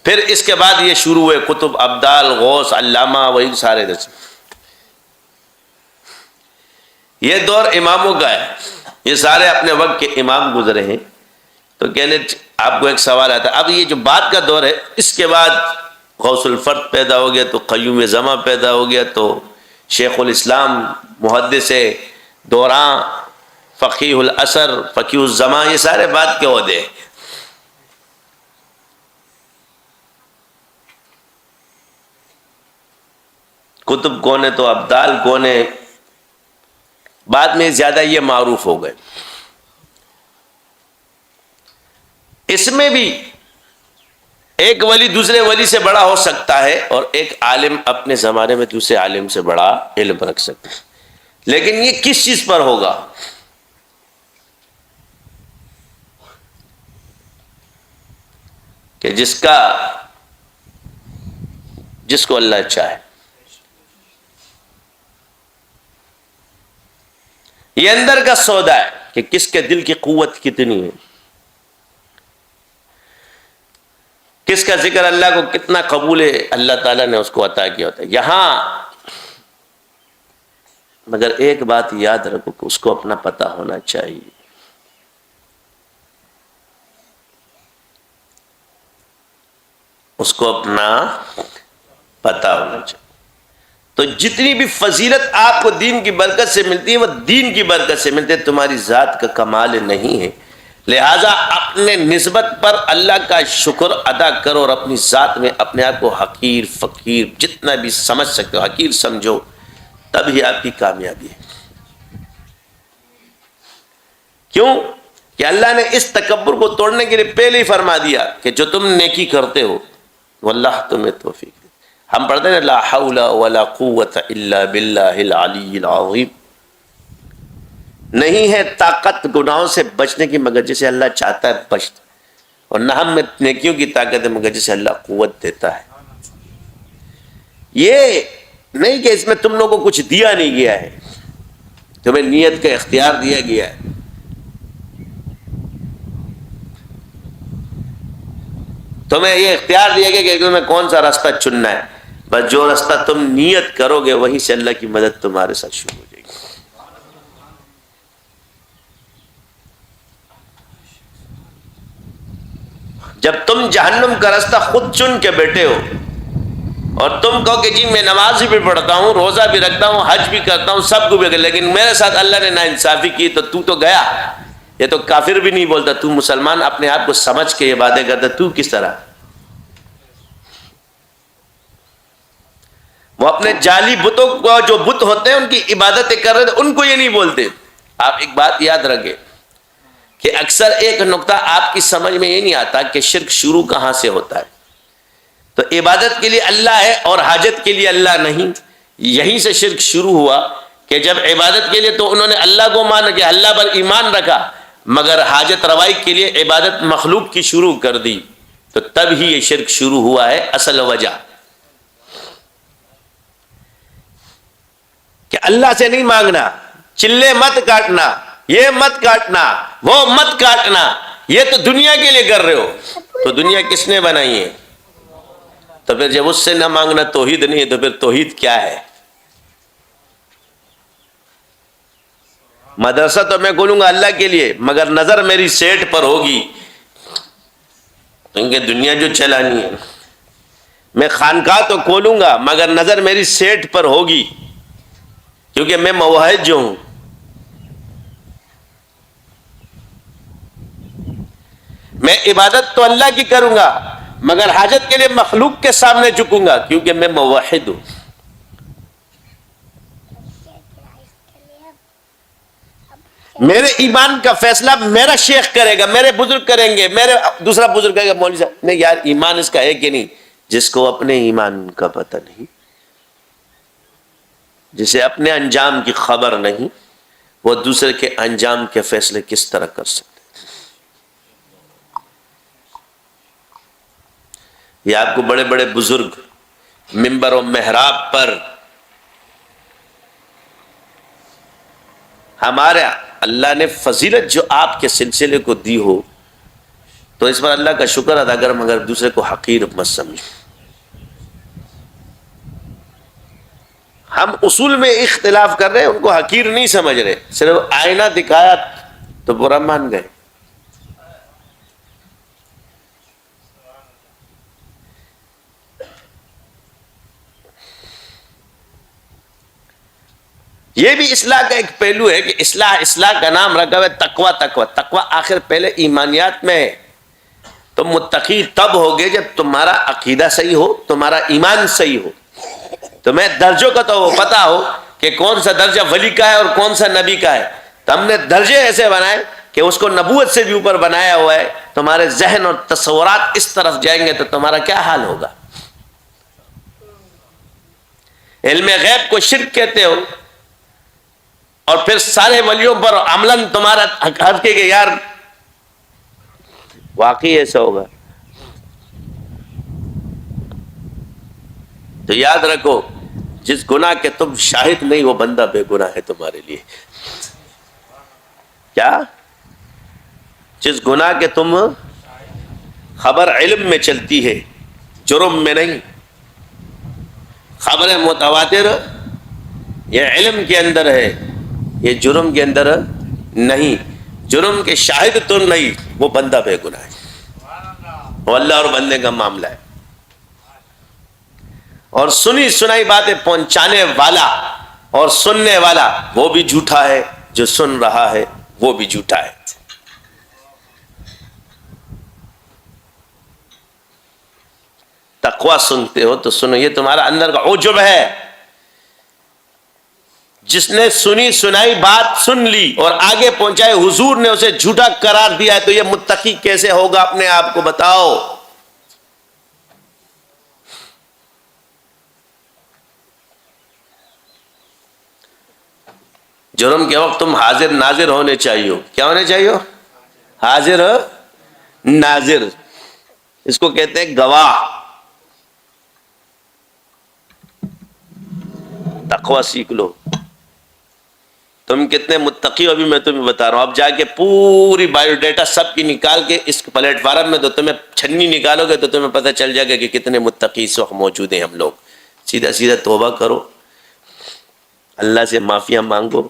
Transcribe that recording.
پھر اس کے بعد یہ شروع ہوئے کتب، ابدال، غوث، علامہ، وہی سارے درس. یہ دور اماموں کا ہے، یہ سارے اپنے وقت کے امام گزرے ہیں. تو کہنے آپ کو ایک سوال آتا ہے، اب یہ جو بعد کا دور ہے، اس کے بعد غوث الفرد پیدا ہو گیا، تو قیوم زماں پیدا ہو گیا، تو شیخ الاسلام، محدث دوراں، فقیہ العصر، فقیہ الزمان، یہ سارے بعد کے عہدے ہیں. کتب کون ہے تو ابدال کون ہے، بعد میں زیادہ یہ معروف ہو گئے. اس میں بھی ایک ولی دوسرے ولی سے بڑا ہو سکتا ہے، اور ایک عالم اپنے زمانے میں دوسرے عالم سے بڑا علم رکھ سکتا ہے، لیکن یہ کس چیز پر ہوگا؟ کہ جس کو اللہ چاہے. یہ اندر کا سودا ہے کہ کس کے دل کی قوت کتنی ہے، کس کا ذکر اللہ کو کتنا قبول ہے، اللہ تعالیٰ نے اس کو عطا کیا ہوتا ہے. یہاں مگر ایک بات یاد رکھو کہ اس کو اپنا پتہ ہونا چاہیے. اس کو اپنا پتہ ہونا چاہیے. تو جتنی بھی فضیلت آپ کو دین کی برکت سے ملتی ہے، وہ دین کی برکت سے ملتی ہے، تمہاری ذات کا کمال نہیں ہے. لہذا اپنے نسبت پر اللہ کا شکر ادا کرو، اور اپنی ذات میں اپنے آپ کو حقیر، فقیر، جتنا بھی سمجھ سکتے ہو حقیر سمجھو، تب ہی آپ کی کامیابی ہے. کیوں کہ اللہ نے اس تکبر کو توڑنے کے لیے پہلے ہی فرما دیا کہ جو تم نیکی کرتے ہو واللہ تمہیں توفیق دے. ہم پڑھتے ہیں لا حول ولا قوت الا باللہ العلی العظیم. نہیں ہے طاقت گناہوں سے بچنے کی مگر جسے اللہ چاہتا ہے بچتا، اور نہ ہم میں نیکیوں کی طاقت ہے مگر جسے اللہ قوت دیتا ہے. یہ نہیں کہ اس میں تم لوگوں کو کچھ دیا نہیں گیا ہے، تمہیں نیت کا اختیار دیا گیا ہے. تمہیں یہ اختیار دیا گیا کہ تمہیں کون سا راستہ چننا ہے، بس جو راستہ تم نیت کرو گے وہیں سے اللہ کی مدد تمہارے ساتھ شروع ہو جائے گی. جب تم جہنم کا راستہ خود چن کے بیٹھے ہو، اور تم کہو کہ جی میں نماز بھی پڑھتا ہوں، روزہ بھی رکھتا ہوں، حج بھی کرتا ہوں، سب کو بھی، لیکن میرے ساتھ اللہ نے ناانصافی کی، تو گیا. یہ تو کافر بھی نہیں بولتا، تو مسلمان اپنے آپ کو سمجھ کے یہ باتیں کرتا، تو کس طرح؟ وہ اپنے جعلی بتوں کو، جو بت ہوتے ہیں ان کی عبادتیں کر رہے تھے، ان کو یہ نہیں بولتے. آپ ایک بات یاد رکھیں کہ اکثر ایک نقطہ آپ کی سمجھ میں یہ نہیں آتا کہ شرک شروع کہاں سے ہوتا ہے. تو عبادت کے لیے اللہ ہے اور حاجت کے لیے اللہ نہیں. یہیں سے شرک شروع ہوا کہ جب عبادت کے لیے تو انہوں نے اللہ کو مان کے اللہ پر ایمان رکھا، مگر حاجت روائی کے لیے عبادت مخلوق کی شروع کر دی، تو تب ہی یہ شرک شروع ہوا ہے. اصل وجہ کہ اللہ سے نہیں مانگنا، چلے مت کاٹنا، یہ مت کاٹنا، وہ مت کاٹنا، یہ تو دنیا کے لیے کر رہے ہو. تو دنیا کس نے بنائی ہے؟ تو پھر جب اس سے نہ مانگنا توحید نہیں ہے، تو پھر توحید کیا ہے؟ مدرسہ تو میں کھولوں گا اللہ کے لیے، مگر نظر میری سیٹ پر ہوگی، کیونکہ دنیا جو چلانی ہے. میں خانقاہ تو کھولوں گا مگر نظر میری سیٹ پر ہوگی، کیونکہ میں موحد جو ہوں. میں عبادت تو اللہ کی کروں گا مگر حاجت کے لیے مخلوق کے سامنے جھکوں گا، کیونکہ میں موحد ہوں. میرے ایمان کا فیصلہ میرا شیخ کرے گا، میرے بزرگ کریں گے، میرے دوسرا بزرگ کہے گا مولوی صاحب. نہیں یار، ایمان اس کا ہے کہ نہیں؟ جس کو اپنے ایمان کا پتہ نہیں، جسے اپنے انجام کی خبر نہیں، وہ دوسرے کے انجام کے فیصلے کس طرح کر سکتے؟ یہ آپ کو بڑے بڑے بزرگ منبر و محراب پر ہمارا اللہ نے فضیلت جو آپ کے سلسلے کو دی ہو، تو اس پر اللہ کا شکر ادا کر، مگر دوسرے کو حقیر مت سمجھو۔ ہم اصول میں اختلاف کر رہے ہیں، ان کو حقیر نہیں سمجھ رہے، صرف آئینہ دکھایا تو برا مان گئے۔ یہ بھی اصلاح کا ایک پہلو ہے کہ اصلاح کا نام رکھا ہے تقوی۔ تقوی آخر پہلے ایمانیات میں ہے۔ تم متقی تب ہوگے جب تمہارا عقیدہ صحیح ہو، تمہارا ایمان صحیح ہو، تمہیں درجوں کا تو پتا ہو کہ کون سا درجہ ولی کا ہے اور کون سا نبی کا ہے۔ تو ہم نے درجے ایسے بنائے کہ اس کو نبوت سے بھی اوپر بنایا ہوا ہے۔ تمہارے ذہن اور تصورات اس طرف جائیں گے تو تمہارا کیا حال ہوگا؟ علم غیب کو شرک کہتے ہو، اور پھر سارے ولیوں پر عملاً تمہارا حق کے کہ یار واقعی ایسا ہوگا۔ تو یاد رکھو، جس گناہ کے تم شاہد نہیں وہ بندہ بے گناہ ہے تمہارے لیے۔ کیا؟ جس گناہ کے تم خبر علم میں چلتی ہے، جرم میں نہیں۔ خبر متواتر یہ علم کے اندر ہے، یہ جرم کے اندر نہیں۔ جرم کے شاہد تو نہیں، وہ بندہ بے گناہ ہے، وہ اللہ اور بندے کا معاملہ ہے۔ اور سنی سنائی باتیں پہنچانے والا اور سننے والا وہ بھی جھوٹا ہے، جو سن رہا ہے وہ بھی جھوٹا ہے۔ تقوی سنتے ہو تو سنو، یہ تمہارا اندر کا عجب ہے۔ جس نے سنی سنائی بات سن لی اور آگے پہنچائے، حضور نے اسے جھوٹا قرار دیا ہے، تو یہ متقی کیسے ہوگا؟ اپنے آپ کو بتاؤ۔ جرم کے وقت تم حاضر ناظر ہونے چاہیے۔ کیا ہونے چاہیے؟ حاضر ناظر، اس کو کہتے ہیں گواہ۔ تقوی سیکھ لو۔ تم کتنے متقی ہو ابھی میں تمہیں بتا رہا ہوں۔ اب جا کے پوری بایو ڈیٹا سب کی نکال کے اس پلیٹ فارم میں تو تمہیں چھنی نکالو گے تو تمہیں پتہ چل جائے گا کہ کتنے متقی اس وقت موجود ہیں ہم لوگ۔ سیدھا سیدھا توبہ کرو، اللہ سے معافیاں مانگو،